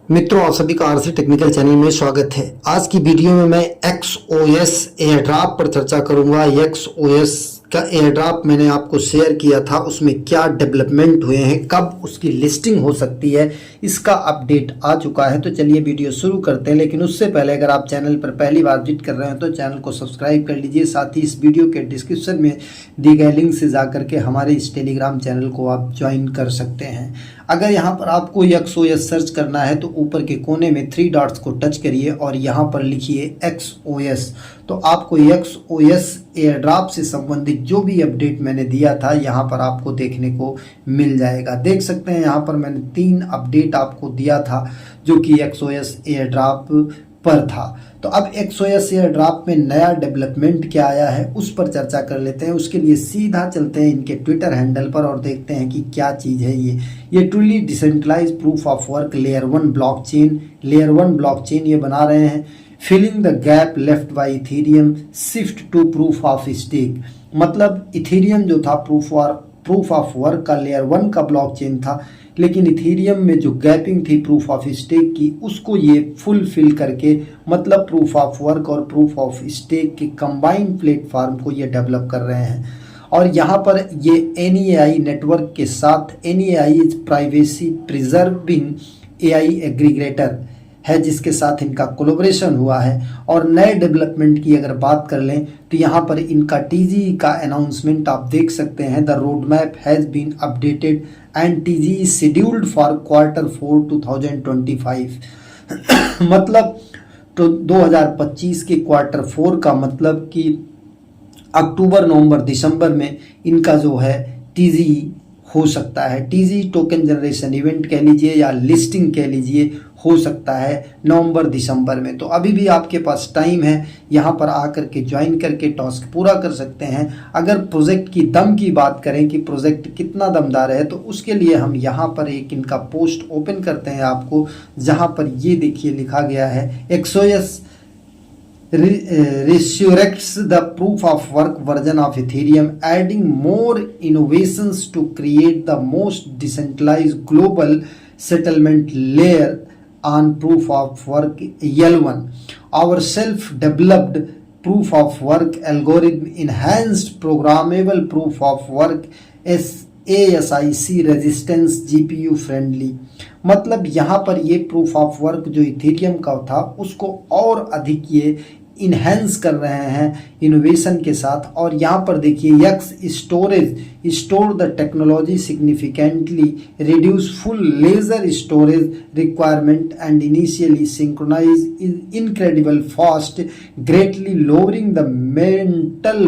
मित्रों, आप सभी का आरसी टेक्निकल चैनल में स्वागत है। आज की वीडियो में मैं XOS एयरड्रॉप पर चर्चा करूंगा। XOS का एयरड्रॉप मैंने आपको शेयर किया था, उसमें क्या डेवलपमेंट हुए हैं, कब उसकी लिस्टिंग हो सकती है, इसका अपडेट आ चुका है। तो चलिए वीडियो शुरू करते हैं। लेकिन उससे पहले अगर आप चैनल पर पहली बार विजिट कर रहे हैं तो चैनल को सब्सक्राइब कर लीजिए। साथ ही इस वीडियो के डिस्क्रिप्शन में दी गए लिंक से जाकर के हमारे इस टेलीग्राम चैनल को आप ज्वाइन कर सकते हैं। अगर यहाँ पर आपको XOS सर्च करना है तो ऊपर के कोने में 3 डॉट्स को टच करिए और यहाँ पर लिखिए XOS। तो आपको XOS एयरड्रॉप से संबंधित जो भी अपडेट मैंने दिया था यहाँ पर आपको देखने को मिल जाएगा। देख सकते हैं यहाँ पर मैंने 3 अपडेट आपको दिया था जो कि XOS एयरड्रॉप पर था। तो अब XOS एयरड्रॉप में नया डेवलपमेंट क्या आया है उस पर चर्चा कर लेते हैं। उसके लिए सीधा चलते हैं इनके ट्विटर हैंडल पर और देखते हैं कि क्या चीज़ है ये truly decentralised proof of work layer 1 blockchain ये बना रहे हैं। Filling the gap left by ethereum shift to proof of stake. मतलब इथेरियम जो था प्रूफ ऑफ वर्क का लेयर 1 का ब्लॉकचेन था, लेकिन इथेरियम में जो गैपिंग थी प्रूफ ऑफ स्टेक की उसको ये फुलफिल करके मतलब प्रूफ ऑफ वर्क और प्रूफ ऑफ स्टेक के कंबाइंड प्लेटफॉर्म को ये डेवलप कर रहे हैं। और यहाँ पर ये NEAI नेटवर्क के साथ NEAI is privacy preserving AI aggregator है जिसके साथ इनका कोलैबोरेशन हुआ है। और नए डेवलपमेंट की अगर बात कर लें तो यहाँ पर इनका TGE का अनाउंसमेंट आप देख सकते हैं। The road map has been updated and TGE scheduled for Q4 2025 मतलब तो 2025 के Q4 का मतलब कि अक्टूबर नवंबर दिसंबर में इनका जो है TGE हो सकता है। TGE टोकन जनरेशन इवेंट कह लीजिए या लिस्टिंग कह लीजिए, हो सकता है नवंबर दिसंबर में। तो अभी भी आपके पास टाइम है, यहाँ पर आकर के ज्वाइन करके टास्क पूरा कर सकते हैं। अगर प्रोजेक्ट की दम की बात करें कि प्रोजेक्ट कितना दमदार है तो उसके लिए हम यहाँ पर एक इनका पोस्ट ओपन करते हैं आपको, जहाँ पर ये देखिए लिखा गया है XOS resurrects the proof of work version of Ethereum, adding more innovations to create the most decentralized global settlement layer on proof of work L1. Our self-developed proof of work algorithm enhanced programmable proof of work ASIC resistance GPU friendly। मतलब यहाँ पर ये proof of work जो Ethereum का था उसको और अधिक ये इन्हेंस कर रहे हैं इनोवेशन के साथ। और यहाँ पर देखिए X storage store the technology significantly reduce full ledger storage requirement and initially synchronise incredible fast greatly lowering the mental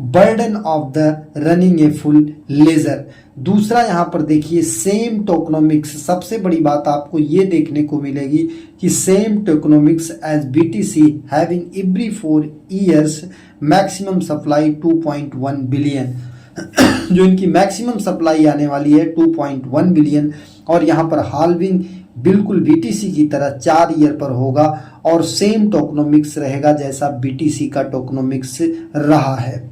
burden of the running a full ledger. दूसरा यहाँ पर देखिए सेम टोकनोमिक्स, सबसे बड़ी बात आपको ये देखने को मिलेगी कि same tokenomics as BTC halving every 4 years maximum supply 2.1 billion जो इनकी मैक्सिमम सप्लाई आने वाली है 2.1 बिलियन। और यहाँ पर हाल्विंग बिल्कुल BTC की तरह 4 ईयर पर होगा और सेम टोकनोमिक्स रहेगा जैसा BTC का टोकनोमिक्स रहा है।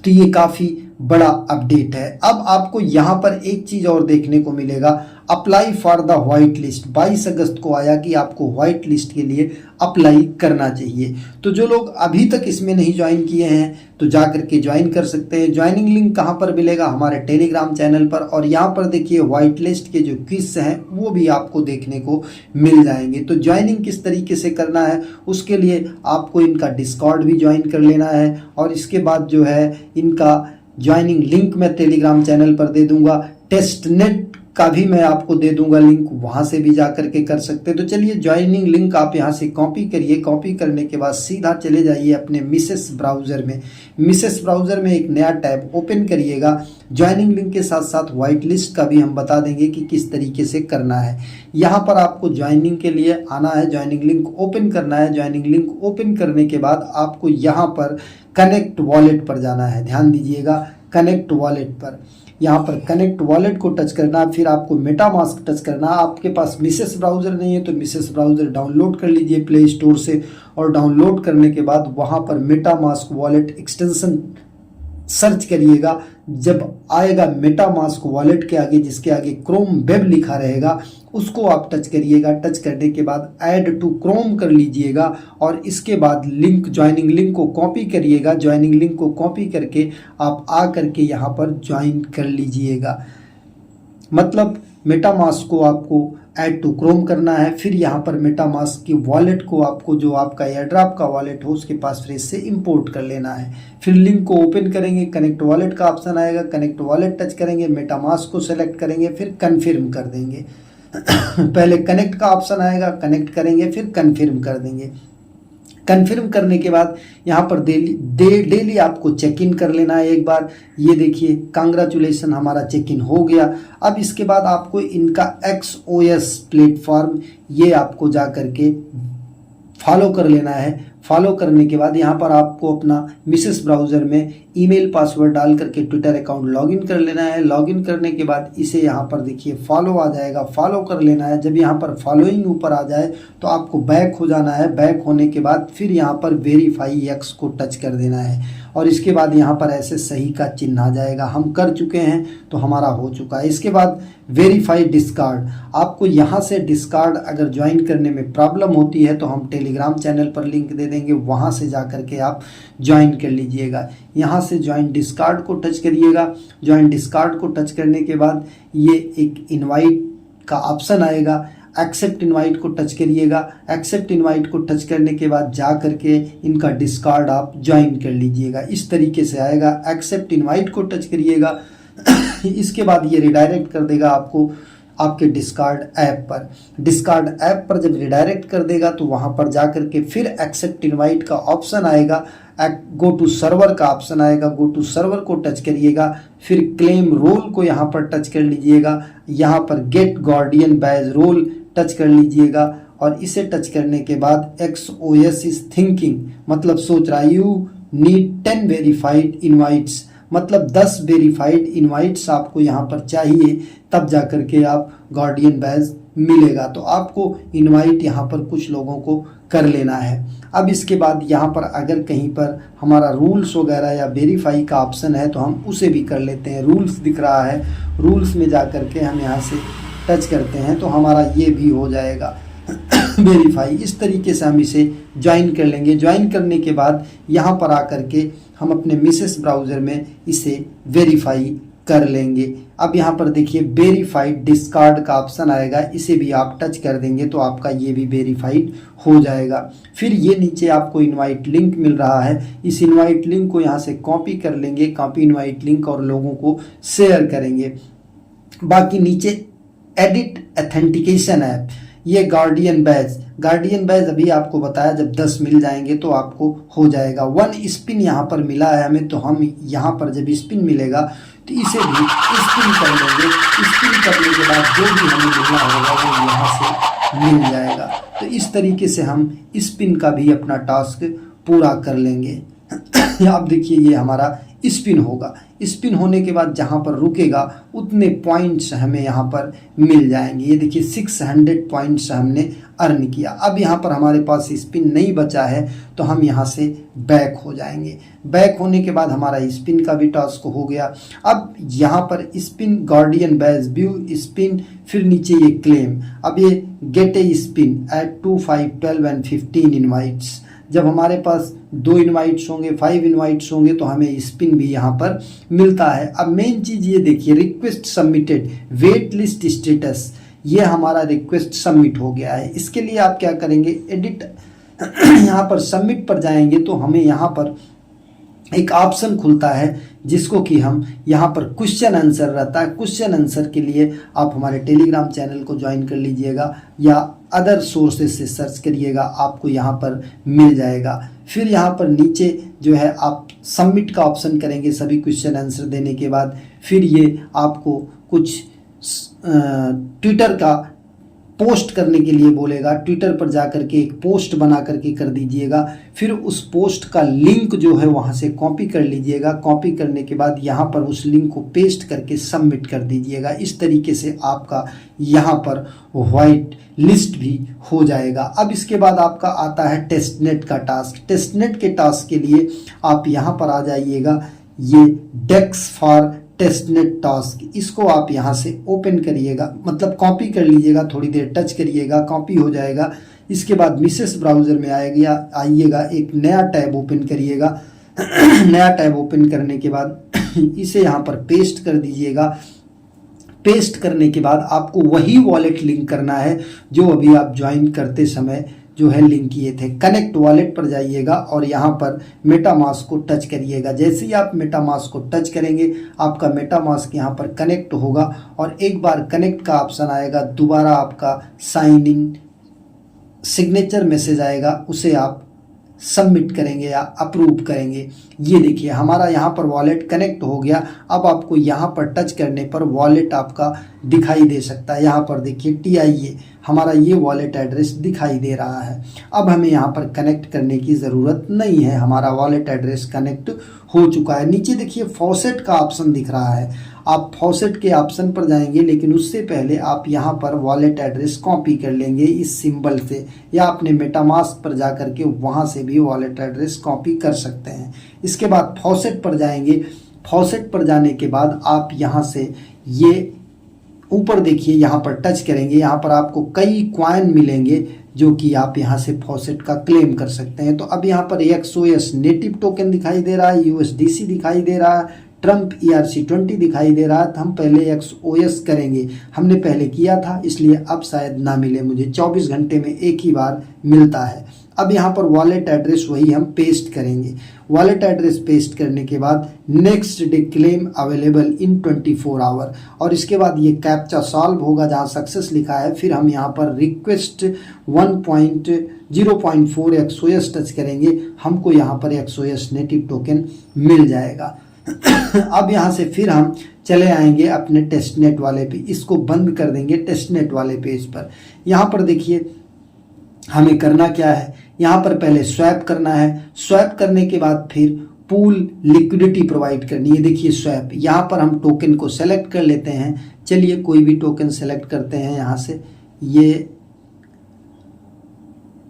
तो ये काफ़ी बड़ा अपडेट है। अब आपको यहाँ पर एक चीज़ और देखने को मिलेगा, apply for the white list 22 अगस्त को आया कि आपको व्हाइट लिस्ट के लिए अप्लाई करना चाहिए। तो जो लोग अभी तक इसमें नहीं ज्वाइन किए हैं तो जा करके ज्वाइन कर सकते हैं। ज्वाइनिंग लिंक कहाँ पर मिलेगा? हमारे टेलीग्राम चैनल पर। और यहाँ पर देखिए व्हाइट लिस्ट के जो क्विज हैं वो भी आपको देखने को मिल जाएंगे। तो ज्वाइनिंग किस तरीके से करना है उसके लिए आपको इनका डिस्कॉर्ड भी ज्वाइन कर लेना है। और इसके बाद जो है इनका ज्वाइनिंग लिंक मैं टेलीग्राम चैनल पर दे दूंगा, टेस्टनेट का भी मैं आपको दे दूंगा लिंक, वहां से भी जा करके कर सकते हैं। तो चलिए ज्वाइनिंग लिंक आप यहां से कॉपी करिए। कॉपी करने के बाद सीधा चले जाइए अपने मिसेस ब्राउज़र में। मिसेस ब्राउज़र में एक नया टैब ओपन करिएगा। ज्वाइनिंग लिंक के साथ साथ व्हाइट लिस्ट का भी हम बता देंगे कि किस तरीके से करना है। यहाँ पर आपको ज्वाइनिंग के लिए आना है, ज्वाइनिंग लिंक ओपन करना है। ज्वाइनिंग लिंक ओपन करने के बाद आपको यहाँ पर कनेक्ट वॉलेट पर जाना है। ध्यान दीजिएगा, कनेक्ट वॉलेट पर, यहाँ पर कनेक्ट वॉलेट को टच करना, फिर आपको मेटामास्क टच करना। आपके पास मिसेस ब्राउज़र नहीं है तो मिसेस ब्राउज़र डाउनलोड कर लीजिए प्ले स्टोर से। और डाउनलोड करने के बाद वहाँ पर मेटामास्क वॉलेट एक्सटेंशन सर्च करिएगा, जब आएगा मेटामास्क वॉलेट के आगे जिसके आगे क्रोम वेब लिखा रहेगा उसको आप टच करिएगा। टच करने के बाद ऐड टू क्रोम कर लीजिएगा और इसके बाद लिंक, ज्वाइनिंग लिंक को कॉपी करिएगा। ज्वाइनिंग लिंक को कॉपी करके आप आ करके यहाँ पर ज्वाइन कर लीजिएगा। मतलब मेटामास्क को आपको ऐड टू क्रोम करना है, फिर यहाँ पर मेटामास्क की वॉलेट को आपको, जो आपका एयरड्रॉप का वॉलेट हो उसके पास फ्रेश से इंपोर्ट कर लेना है। फिर लिंक को ओपन करेंगे, कनेक्ट वॉलेट का ऑप्शन आएगा, कनेक्ट वॉलेट टच करेंगे, मेटामास्क को सेलेक्ट करेंगे, फिर कन्फर्म कर देंगे। पहले कनेक्ट का ऑप्शन आएगा, कनेक्ट करेंगे, फिर कन्फर्म कर देंगे। कन्फर्म करने के बाद यहाँ पर डेली आपको चेक इन कर लेना है एक बार। ये देखिए, कांग्रेचुलेसन, हमारा चेक इन हो गया। अब इसके बाद आपको इनका XOS प्लेटफॉर्म ये आपको जा करके फॉलो कर लेना है। फॉलो करने के बाद यहाँ पर आपको अपना मिसेस ब्राउज़र में ईमेल पासवर्ड डाल करके ट्विटर अकाउंट लॉगिन कर लेना है। लॉगिन करने के बाद इसे यहाँ पर देखिए फॉलो आ जाएगा, फॉलो कर लेना है। जब यहाँ पर फॉलोइंग ऊपर आ जाए तो आपको बैक हो जाना है। बैक होने के बाद फिर यहाँ पर वेरीफाई एक्स को टच कर देना है और इसके बाद यहाँ पर ऐसे सही का चिन्ह आ जाएगा। हम कर चुके हैं तो हमारा हो चुका है। इसके बाद वेरीफाई डिस्कार्ड, आपको यहाँ से डिस्कार्ड अगर ज्वाइन करने में प्रॉब्लम होती है तो हम टेलीग्राम चैनल पर लिंक दे देंगे, वहाँ से जा करके आप ज्वाइन कर लीजिएगा। यहाँ से ज्वाइन डिस्कार्ड को टच करिएगा। ज्वाइन डिस्कार्ड को टच करने के बाद ये एक इनवाइट का ऑप्शन आएगा, एक्सेप्ट इनवाइट को टच करिएगा। एक्सेप्ट इनवाइट को टच करने के बाद जा करके इनका डिस्कार्ड आप ज्वाइन कर लीजिएगा। इस तरीके से आएगा। एक्सेप्ट इनवाइट को टच करिएगा। इसके बाद ये रिडायरेक्ट कर देगा आपको आपके डिस्कार्ड ऐप पर। डिस्कार्ड ऐप पर जब रिडायरेक्ट कर देगा तो वहाँ पर जा करके फिर एक्सेप्ट इनवाइट का ऑप्शन आएगा, गो टू सर्वर का ऑप्शन आएगा। गो टू सर्वर को टच करिएगा, फिर क्लेम रोल को यहाँ पर टच कर लीजिएगा। यहाँ पर get guardian badge role touch कर लीजिएगा और इसे टच करने के बाद XOS इज थिंकिंग, मतलब सोच रहा है, यू नीड 10 वेरीफाइड इनवाइट्स, मतलब 10 वेरीफाइड इनवाइट्स आपको यहाँ पर चाहिए, तब जा करके आप गार्डियन बैज मिलेगा। तो आपको इनवाइट यहाँ पर कुछ लोगों को कर लेना है। अब इसके बाद यहाँ पर अगर कहीं पर हमारा रूल्स वगैरह या वेरीफाई का ऑप्शन है तो हम उसे भी कर लेते हैं। रूल्स दिख रहा है, रूल्स में जा करके हम यहाँ से टच करते हैं तो हमारा ये भी हो जाएगा वेरीफाई। इस तरीके से हम इसे ज्वाइन कर लेंगे। ज्वाइन करने के बाद यहाँ पर आकर के हम अपने मिसेस ब्राउज़र में इसे वेरीफाई कर लेंगे। अब यहाँ पर देखिए वेरीफाइड डिस्कार्ड का ऑप्शन आएगा, इसे भी आप टच कर देंगे तो आपका ये भी वेरीफाइड हो जाएगा। फिर ये नीचे आपको इनवाइट लिंक मिल रहा है, इस इनवाइट लिंक को यहाँ से कॉपी कर लेंगे, कॉपी इनवाइट लिंक, और लोगों को शेयर करेंगे। बाकी नीचे एडिट ऑथेंटिकेशन ऐप, ये गार्डियन बैज अभी आपको बताया जब 10 मिल जाएंगे तो आपको हो जाएगा। 1 स्पिन यहाँ पर मिला है हमें, तो हम यहाँ पर जब स्पिन मिलेगा तो इसे भी स्पिन कर लेंगे। स्पिन करने के बाद जो भी हमें मिलना होगा वो यहाँ से मिल जाएगा। तो इस तरीके से हम स्पिन का भी अपना टास्क पूरा कर लेंगे। आप देखिए ये हमारा स्पिन होगा। स्पिन होने के बाद जहाँ पर रुकेगा उतने पॉइंट्स हमें यहाँ पर मिल जाएंगे। ये देखिए 600 पॉइंट्स हमने अर्न किया। अब यहाँ पर हमारे पास स्पिन नहीं बचा है तो हम यहाँ से बैक हो जाएंगे। बैक होने के बाद हमारा स्पिन का भी टास्क हो गया। अब यहाँ पर spin, guardian badge, view spin, फिर नीचे ये क्लेम। अब ये get a spin at 2, 5, 12 and 15 invites. जब हमारे पास 2 इनवाइट्स होंगे, 5 इनवाइट्स होंगे तो हमें स्पिन भी यहाँ पर मिलता है। अब मेन चीज़ ये देखिए, request submitted, wait list status, ये हमारा रिक्वेस्ट सबमिट हो गया है। इसके लिए आप क्या करेंगे, एडिट यहाँ पर सबमिट पर जाएंगे तो हमें यहाँ पर एक ऑप्शन खुलता है जिसको कि हम यहाँ पर क्वेश्चन आंसर रहता है। क्वेश्चन आंसर के लिए आप हमारे टेलीग्राम चैनल को ज्वाइन कर लीजिएगा या अदर सोर्सेज से सर्च करिएगा, आपको यहाँ पर मिल जाएगा। फिर यहाँ पर नीचे जो है आप सबमिट का ऑप्शन करेंगे सभी क्वेश्चन आंसर देने के बाद। फिर ये आपको कुछ ट्विटर का पोस्ट करने के लिए बोलेगा। ट्विटर पर जा करके एक पोस्ट बना करके कर दीजिएगा। फिर उस पोस्ट का लिंक जो है वहाँ से कॉपी कर लीजिएगा। कॉपी करने के बाद यहाँ पर उस लिंक को पेस्ट करके सबमिट कर दीजिएगा। इस तरीके से आपका यहाँ पर व्हाइट लिस्ट भी हो जाएगा। अब इसके बाद आपका आता है टेस्टनेट का टास्क। टेस्टनेट के टास्क के लिए आप यहाँ पर आ जाइएगा। ये डेक्स फॉर टेस्टनेट टास्क, इसको आप यहाँ से ओपन करिएगा, मतलब कॉपी कर लीजिएगा, थोड़ी देर टच करिएगा, कॉपी हो जाएगा। इसके बाद मिसेस ब्राउज़र में आइएगा, एक नया टैब ओपन करिएगा। नया टैब ओपन करने के बाद इसे यहाँ पर पेस्ट कर दीजिएगा। पेस्ट करने के बाद आपको वही वॉलेट लिंक करना है जो अभी आप ज्वाइन करते समय जो है लिंक किए थे। कनेक्ट वॉलेट पर जाइएगा और यहाँ पर मेटामास्क को टच करिएगा। जैसे ही आप मेटामास्क को टच करेंगे आपका मेटामास्क यहाँ पर कनेक्ट होगा और एक बार कनेक्ट का ऑप्शन आएगा, दोबारा आपका साइन इन सिग्नेचर मैसेज आएगा, उसे आप सबमिट करेंगे या अप्रूव करेंगे। ये देखिए हमारा यहाँ पर वॉलेट कनेक्ट हो गया। अब आपको यहाँ पर टच करने पर वॉलेट आपका दिखाई दे सकता है। यहाँ पर देखिए TIA हमारा ये वॉलेट एड्रेस दिखाई दे रहा है। अब हमें यहाँ पर कनेक्ट करने की ज़रूरत नहीं है, हमारा वॉलेट एड्रेस कनेक्ट हो चुका है। नीचे देखिए फॉसेट का ऑप्शन दिख रहा है, आप फॉसेट के ऑप्शन पर जाएंगे, लेकिन उससे पहले आप यहाँ पर वॉलेट एड्रेस कॉपी कर लेंगे इस सिंबल से, या अपने मेटामास्क पर जा करके वहाँ से भी वॉलेट एड्रेस कॉपी कर सकते हैं। इसके बाद फॉसेट पर जाएंगे। फॉसेट पर जाने के बाद आप यहाँ से ये ऊपर देखिए यहाँ पर टच करेंगे, यहाँ पर आपको कई कॉइन मिलेंगे जो कि आप यहाँ से फॉसेट का क्लेम कर सकते हैं। तो अब यहाँ पर XOS नेटिव टोकन दिखाई दे रहा है, USDC दिखाई दे रहा है, ट्रम्प ERC20 दिखाई दे रहा है। तो हम पहले XOS करेंगे, हमने पहले किया था इसलिए अब शायद ना मिले मुझे, 24 घंटे में एक ही बार मिलता है। अब यहाँ पर वॉलेट एड्रेस वही हम पेस्ट करेंगे। वॉलेट एड्रेस पेस्ट करने के बाद next day claim available in 24 hour, और इसके बाद ये कैप्चा सॉल्व होगा जहाँ सक्सेस लिखा है। फिर हम यहाँ पर रिक्वेस्ट 1.0.4 XOS टच करेंगे, हमको यहाँ पर XOS नेटिव टोकन मिल जाएगा। अब यहाँ से फिर हम चले आएंगे अपने टेस्टनेट वाले पे, इसको बंद कर देंगे टेस्टनेट वाले पेज पर। यहाँ पर देखिए हमें करना क्या है, यहाँ पर पहले स्वैप करना है। स्वैप करने के बाद फिर पूल लिक्विडिटी प्रोवाइड करनी है। देखिए स्वैप, यहाँ पर हम टोकन को सेलेक्ट कर लेते हैं। चलिए कोई भी टोकन सेलेक्ट करते हैं यहाँ से, ये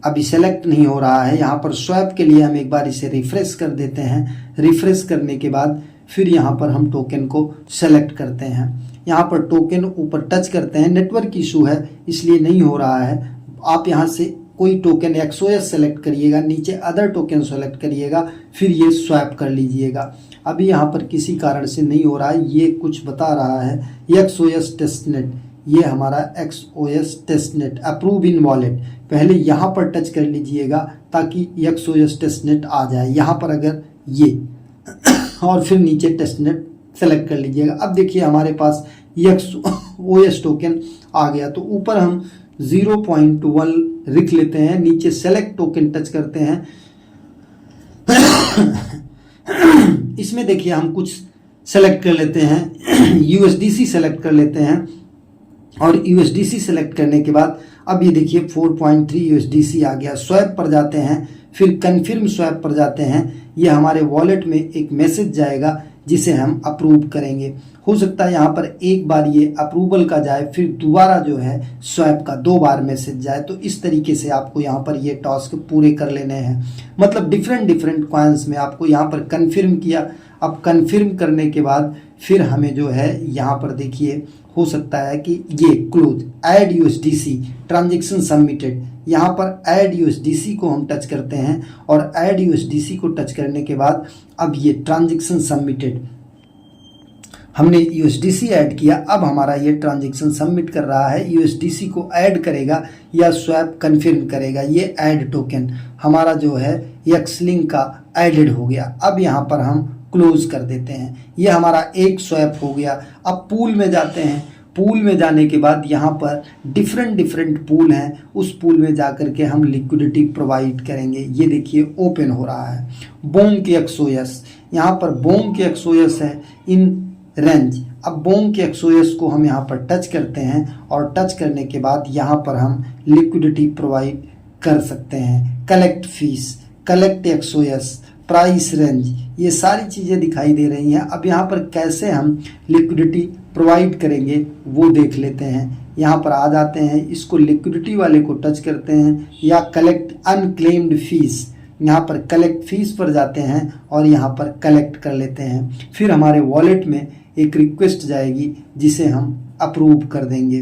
अभी सेलेक्ट नहीं हो रहा है। यहाँ पर स्वैप के लिए हम एक बार इसे रिफ्रेश कर देते हैं। रिफ्रेश करने के बाद फिर यहाँ पर हम टोकन को सेलेक्ट करते हैं। यहाँ पर टोकन ऊपर टच करते हैं, नेटवर्क इशू है इसलिए नहीं हो रहा है। आप यहाँ से कोई टोकन XOS सेलेक्ट करिएगा, नीचे अदर टोकन सेलेक्ट करिएगा, फिर ये स्वैप कर लीजिएगा। अभी यहाँ पर किसी कारण से नहीं हो रहा है, ये कुछ बता रहा है XOS टेस्टनेट, ये हमारा XOS testnet approve in wallet. पहले यहाँ पर टच कर लीजिएगा ताकि XOS टेस्टनेट आ जाए, यहाँ पर अगर ये और फिर नीचे टेस्टनेट सेलेक्ट कर लीजिएगा। अब देखिए हमारे पास XOS टोकन आ गया। तो ऊपर हम 0.1 लिख लेते हैं, नीचे सेलेक्ट टोकन टच करते हैं। इसमें देखिए हम कुछ सेलेक्ट कर लेते हैं, USDC सेलेक्ट कर लेते हैं, और USDC सेलेक्ट करने के बाद अब ये देखिए 4.3 USDC आ गया। स्वैप पर जाते हैं, फिर कन्फर्म स्वैप पर जाते हैं। ये हमारे वॉलेट में एक मैसेज जाएगा जिसे हम अप्रूव करेंगे। हो सकता है यहाँ पर एक बार ये अप्रूवल का जाए, फिर दोबारा जो है स्वैप का 2 बार मैसेज जाए। तो इस तरीके से आपको यहाँ पर ये टास्क पूरे कर लेने हैं। मतलब डिफरेंट कॉइन्स में आपको यहाँ पर कन्फर्म किया। अब कन्फर्म करने के बाद फिर हमें जो है यहाँ पर देखिए हो सकता है कि ये close add USDC transaction submitted, यहाँ पर ऐड USDC को हम टच करते हैं, और ऐड USDC को टच करने के बाद अब ये ट्रांजेक्शन सबमिटेड, हमने USDC ऐड किया। अब हमारा ये ट्रांजेक्शन सबमिट कर रहा है, USDC को ऐड करेगा या स्वैप कन्फर्म करेगा। ये ऐड टोकन हमारा जो है XLink का एडेड हो गया। अब यहाँ पर हम क्लोज कर देते हैं, ये हमारा एक स्वैप हो गया। अब पूल में जाते हैं। पूल में जाने के बाद यहाँ पर डिफरेंट पूल हैं, उस पूल में जाकर के हम लिक्विडिटी प्रोवाइड करेंगे। ये देखिए ओपन हो रहा है बोंग के XOS, यहाँ पर बोंग के XOS है इन रेंज। अब बोंग के XOS को हम यहाँ पर टच करते हैं, और टच करने के बाद यहाँ पर हम लिक्विडिटी प्रोवाइड कर सकते हैं। Collect fees, collect XOS, price range, ये सारी चीज़ें दिखाई दे रही हैं। अब यहाँ पर कैसे हम लिक्विडिटी प्रोवाइड करेंगे वो देख लेते हैं। यहाँ पर आ जाते हैं, इसको लिक्विडिटी वाले को टच करते हैं, या कलेक्ट अनक्लेम्ड फीस, यहाँ पर कलेक्ट फीस पर जाते हैं और यहाँ पर कलेक्ट कर लेते हैं। फिर हमारे वॉलेट में एक रिक्वेस्ट जाएगी जिसे हम अप्रूव कर देंगे।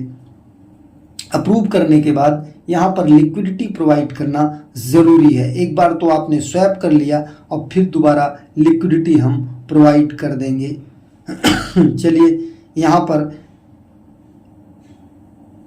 अप्रूव करने के बाद यहाँ पर लिक्विडिटी प्रोवाइड करना ज़रूरी है। एक बार तो आपने स्वैप कर लिया और फिर दोबारा लिक्विडिटी हम प्रोवाइड कर देंगे। चलिए यहाँ पर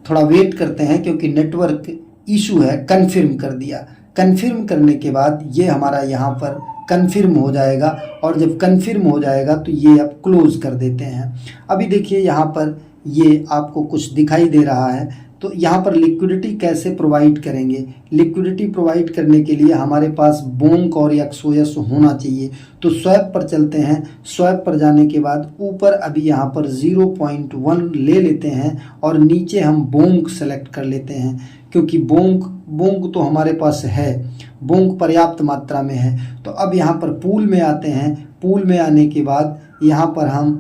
थोड़ा वेट करते हैं क्योंकि नेटवर्क इशू है। कन्फर्म कर दिया। कन्फर्म करने के बाद ये हमारा यहाँ पर कन्फर्म हो जाएगा और जब कन्फर्म हो जाएगा तो ये अब क्लोज कर देते हैं। अभी देखिए यहाँ पर ये आपको कुछ दिखाई दे रहा है। तो यहाँ पर लिक्विडिटी कैसे प्रोवाइड करेंगे? लिक्विडिटी प्रोवाइड करने के लिए हमारे पास बोंक और एक्सओएस होना चाहिए। तो स्वैप पर चलते हैं। स्वैप पर जाने के बाद ऊपर अभी यहाँ पर 0.1 ले लेते हैं और नीचे हम बोंक सेलेक्ट कर लेते हैं क्योंकि बोंक तो हमारे पास है, बोंक पर्याप्त मात्रा में है। तो अब यहाँ पर पूल में आते हैं। पूल में आने के बाद यहाँ पर हम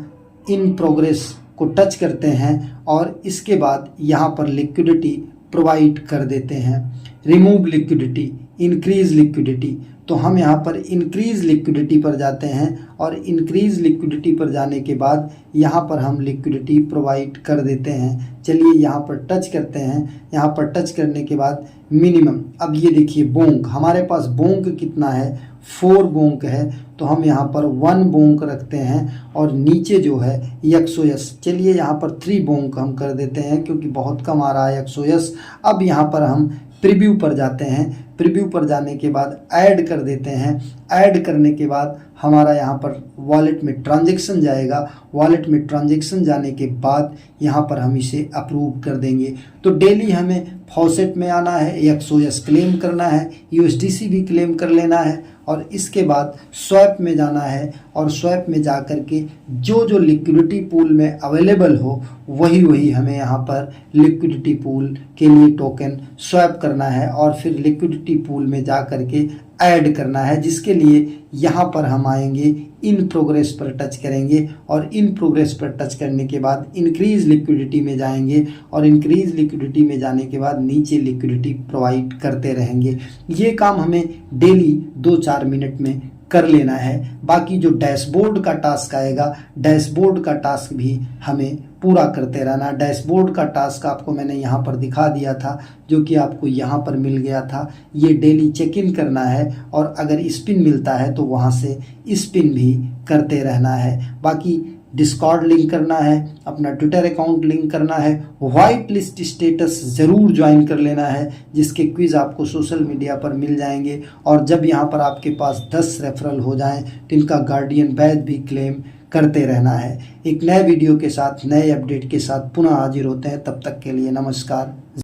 इन प्रोग्रेस को टच करते हैं और इसके बाद यहाँ पर लिक्विडिटी प्रोवाइड कर देते हैं। Remove liquidity, increase liquidity. तो हम यहाँ पर इंक्रीज लिक्विडिटी पर जाते हैं और इंक्रीज लिक्विडिटी पर जाने के बाद यहाँ पर हम लिक्विडिटी प्रोवाइड कर देते हैं। चलिए यहाँ पर टच करते हैं। यहाँ पर टच करने के बाद मिनिमम, अब ये देखिए बोंक, हमारे पास बोंक कितना है? 4 बोंक है। तो हम यहाँ पर 1 बोंक रखते हैं और नीचे जो है एक्सओएस, चलिए यहाँ पर 3 बोंक हम कर देते हैं क्योंकि बहुत कम आ रहा है एक्सओएस। अब यहाँ पर हम प्रीव्यू पर जाते हैं। प्रीव्यू पर जाने के बाद ऐड कर देते हैं। ऐड करने के बाद हमारा यहाँ पर वॉलेट में ट्रांजैक्शन जाएगा। वॉलेट में ट्रांजैक्शन जाने के बाद यहाँ पर हम इसे अप्रूव कर देंगे। तो डेली हमें फॉसेट में आना है, एक्सओएस क्लेम करना है, यूएसडीसी भी क्लेम कर लेना है और इसके बाद स्वैप में जाना है और स्वैप में जा कर के जो जो लिक्विडिटी पूल में अवेलेबल हो वही हमें यहाँ पर लिक्विडिटी पूल के लिए टोकन स्वैप करना है और फिर लिक्विडिटी पूल में जा कर के ऐड करना है, जिसके लिए यहाँ पर हम आएंगे, इन प्रोग्रेस पर टच करेंगे और इन प्रोग्रेस पर टच करने के बाद इंक्रीज लिक्विडिटी में जाएंगे और इंक्रीज लिक्विडिटी में जाने के बाद नीचे लिक्विडिटी प्रोवाइड करते रहेंगे। ये काम हमें डेली 2-4 मिनट में कर लेना है। बाकी जो डैशबोर्ड का टास्क आएगा, डैशबोर्ड का टास्क भी हमें पूरा करते रहना। डैशबोर्ड का टास्क आपको मैंने यहाँ पर दिखा दिया था, जो कि आपको यहाँ पर मिल गया था। ये डेली चेक इन करना है और अगर स्पिन मिलता है तो वहाँ से स्पिन भी करते रहना है। बाकी डिस्कॉर्ड लिंक करना है, अपना ट्विटर अकाउंट लिंक करना है, व्हाइट लिस्ट स्टेटस ज़रूर ज्वाइन कर लेना है, जिसके क्विज़ आपको सोशल मीडिया पर मिल जाएंगे। और जब यहाँ पर आपके पास 10 रेफरल हो जाएं तो इनका गार्डियन बैच भी क्लेम करते रहना है। एक नए वीडियो के साथ, नए अपडेट के साथ पुनः हाजिर होते हैं। तब तक के लिए नमस्कार।